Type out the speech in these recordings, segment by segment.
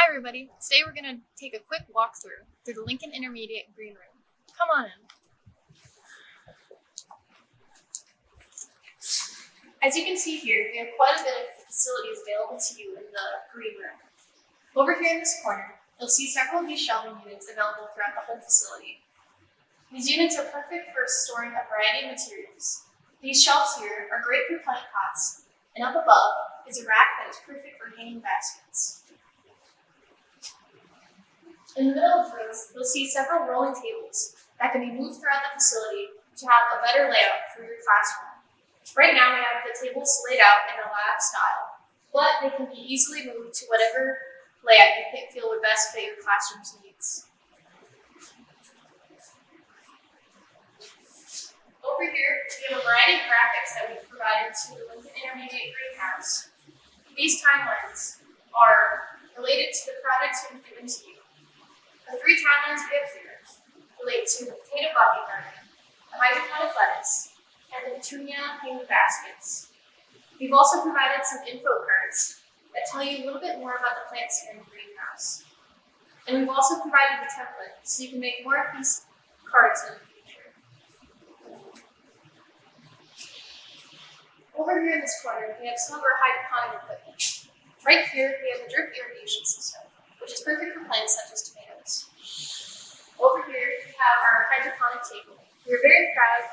Hi everybody, today we're going to take a quick walkthrough through the Lincoln Intermediate Green Room. Come on in. As you can see here, we have quite a bit of facilities available to you in the Green Room. Over here in this corner, you'll see several of these shelving units available throughout the whole facility. These units are perfect for storing a variety of materials. These shelves here are great for plant pots, and up above is a rack that is perfect for hanging baskets. In the middle of the room, you'll see several rolling tables that can be moved throughout the facility to have a better layout for your classroom. Right now we have the tables laid out in a lab style, but they can be easily moved to whatever layout you feel would best fit your classroom's needs. Over here, we have a variety of graphics that we've provided to the Lincoln Intermediate Greenhouse. These timelines are related to the products we've given to you. The three timelines we have here relate to the potato bucket garden, the hydroponic lettuce, and the petunia hanging baskets. We've also provided some info cards that tell you a little bit more about the plants here in the greenhouse. And we've also provided a template so you can make more of these cards in the future. Over here in this corner, we have some of our hydroponic equipment. Right here, we have a drip irrigation system, which is perfect for plants such as tomatoes. Over here, we have our hydroponic table. We're very proud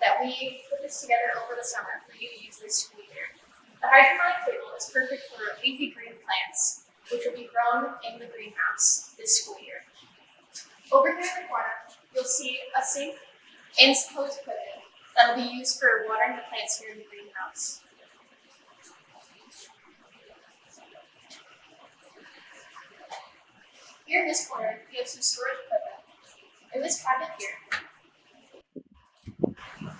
that we put this together over the summer for you to use this school year. The hydroponic table is perfect for leafy green plants, which will be grown in the greenhouse this school year. Over here in the corner, you'll see a sink and some hose equipment that will be used for watering the plants here in the greenhouse. Here in this corner, we have some storage equipment. In this cabinet here,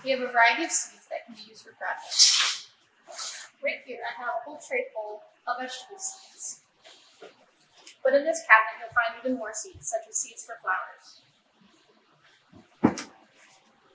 we have a variety of seeds that can be used for projects. Right here, I have a whole tray full of vegetable seeds. But in this cabinet, you'll find even more seeds, such as seeds for flowers.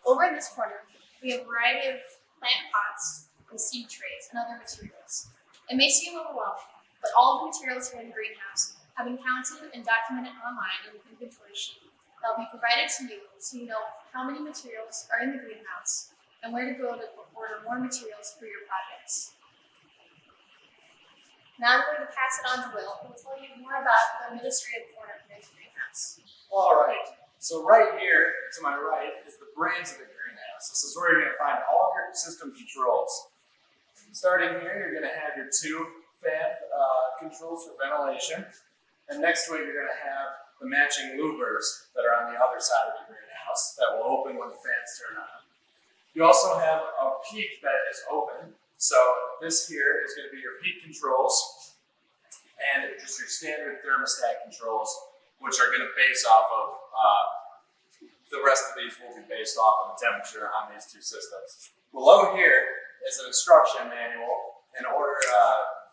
Over in this corner, we have a variety of plant pots and seed trays and other materials. It may seem overwhelming, but all of the materials here in the greenhouse have been counted and documented online in an inventory sheet that will be provided to you so you know how many materials are in the greenhouse and where to go to order more materials for your projects. Now I'm going to pass it on to Will, who will tell you more about the administrative corner here in the greenhouse. All right, so right here to my right is the brains of the greenhouse. This is where you're going to find all of your system controls. Starting here, you're going to have your two fan controls for ventilation. And next to it, you're going to have the matching louvers that are on the other side of the greenhouse that will open when the fans turn on. You also have a peak that is open. So this here is going to be your peak controls and just your standard thermostat controls, which are going to base off of, the rest of these will be based off of the temperature on these two systems. Below here is an instruction manual in order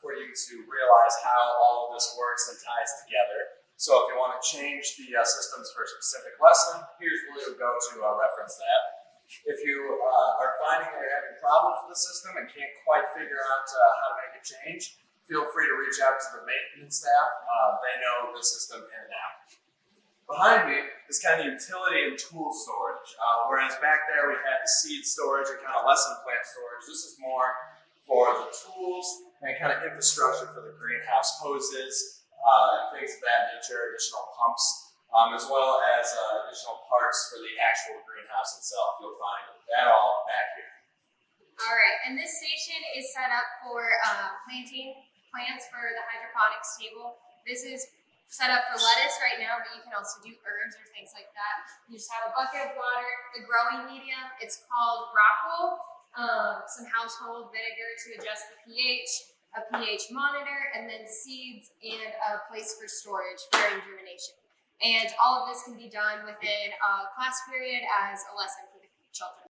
for you to realize how all of this works and ties together. So if you want to change the systems for a specific lesson, here's where you'll go to reference that. If you are finding that you're having problems with the system and can't quite figure out how to make a change, feel free to reach out to the maintenance staff. They know the system in and out. Behind me is kind of utility and tool storage. Whereas back there we had the seed storage and kind of lesson plan storage, this is more for the tools and kind of infrastructure for the greenhouse, hoses and things of that nature, additional pumps, as well as additional parts for the actual greenhouse itself. You'll find that all back here. All right, and this station is set up for planting plants for the hydroponics table. This is set up for lettuce right now, but you can also do herbs or things like that. You just have a bucket of water, the growing medium, it's called rock wool, some household vinegar to adjust the pH, a pH monitor, and then seeds and a place for storage during germination. And all of this can be done within a class period as a lesson for the children.